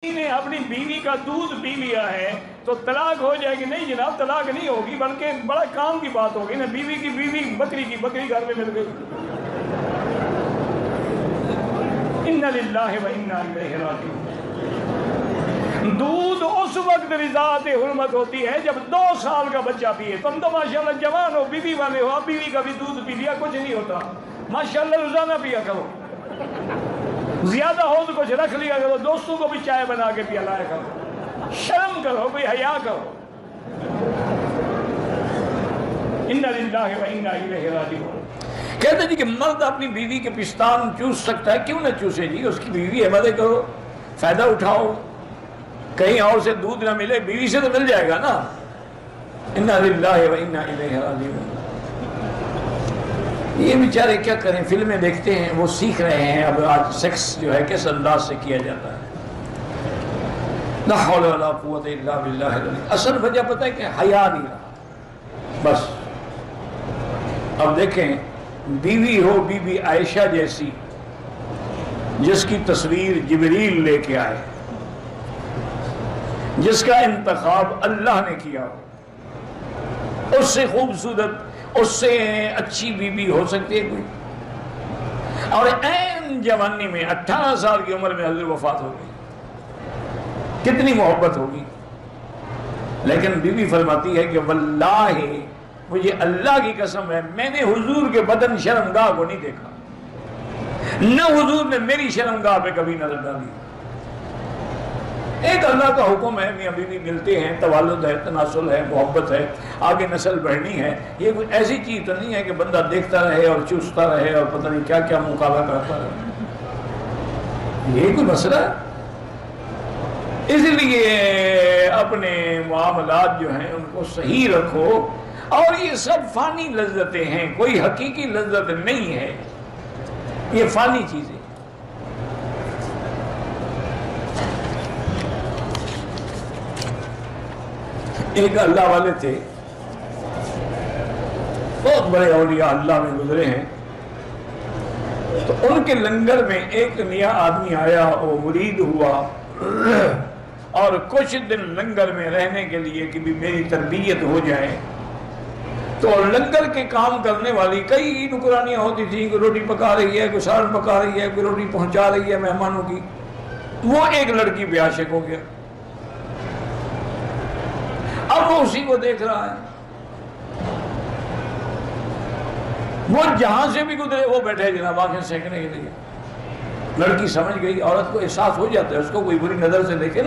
نے اپنی بیوی کا دودھ پی لیا ہے تو طلاق ہو جائے گی؟ نہیں جناب، طلاق نہیں ہوگی، بلکہ بڑا کام کی بات ہوگی نا۔ بیوی کی بیوی، بکری کی بکری گھر میں مل گئی۔ اِنَّ لِلَّهِ وَإِنَّا إِلَيْهِ رَاجِعُونَ۔ دودھ اس وقت رضاعت حرمت ہوتی ہے جب 2 سال کا بچہ پیے۔ تم تو ماشاءاللہ جوان ہو، بیوی والے ہو، اب بیوی کا بھی دودھ پی لیا، کچھ نہیں ہوتا۔ ماشاءاللہ روزانہ پیا کرو، زیادہ ہو تو کچھ رکھ لیا کرو، دوستوں کو بھی چائے بنا کے پلایا کرو، شرم کرو، کوئی حیا کرو۔ اِنَّ لِلَّهِ وَإِنَّا إِلَيْهِ رَاجِعُونَ۔ کہتے ہیں کہ مرد اپنی بیوی کے پستان چوس سکتا ہے، کیوں نہ چوسے جی؟ اس کی بیوی ہے، مدد کرو، فائدہ اٹھاؤ، کہیں اور سے دودھ نہ ملے، بیوی سے تو مل جائے گا نا۔ اِنَّ لِلَّهِ وَإِنَّا إِلَيْهِ رَاجِعُونَ۔ یہ بیچارے کیا کریں، فلمیں دیکھتے ہیں، وہ سیکھ رہے ہیں اب آج سیکس جو ہے کس انداز سے کیا جاتا ہے۔ لا حول ولا قوت الا باللہ العلی۔ اصل وجہ پتہ ہے کہ حیا نہیں رہا بس۔ اب دیکھیں، بیوی ہو بی بی عائشہ جیسی، جس کی تصویر جبریل لے کے آئے، جس کا انتخاب اللہ نے کیا ہو، اس سے خوبصورت، اس سے اچھی بیوی ہو سکتی ہے کوئی؟ اور عین جوانی میں 18 سال کی عمر میں حضرت وفات ہو گئی، کتنی محبت ہوگی۔ لیکن بیوی فرماتی ہے کہ واللہ مجھے اللہ کی قسم ہے، میں نے حضور کے بدن شرمگاہ کو نہیں دیکھا، نہ حضور نے میری شرمگاہ پہ کبھی نظر ڈالی۔ ایک اللہ کا حکم ہے، میاں بیوی ملتے ہیں، توالد ہے، تناسل ہے، محبت ہے، آگے نسل بڑھنی ہے۔ یہ کوئی ایسی چیز تو نہیں ہے کہ بندہ دیکھتا رہے اور چوستا رہے اور پتہ نہیں کیا کیا مقابلہ کرتا رہے۔ یہ کوئی مسئلہ ہے؟ اس لیے اپنے معاملات جو ہیں ان کو صحیح رکھو، اور یہ سب فانی لذتیں ہیں، کوئی حقیقی لذت نہیں ہے، یہ فانی چیزیں۔ ایک اللہ والے تھے، بہت بڑے اولیاء اللہ میں گزرے ہیں، تو ان کے لنگر میں ایک نیا آدمی آیا، وہ مرید ہوا، اور کچھ دن لنگر میں رہنے کے لیے کہ بھی میری تربیت ہو جائے۔ تو لنگر کے کام کرنے والی کئی نکرانیاں ہوتی تھیں، کوئی روٹی پکا رہی ہے، کوئی سالن پکا رہی ہے، کوئی روٹی پہنچا رہی ہے مہمانوں کی۔ وہ ایک لڑکی پہ عاشق ہو گیا، اب وہ اسی کو دیکھ رہا ہے۔ وہ جہاں سے بھی گزرے وہ بیٹھے جناب آنکھیں سینکنے کے لیے۔ لڑکی سمجھ گئی، عورت کو احساس ہو جاتا ہے، اس کو کوئی بری نظر سے دیکھے نا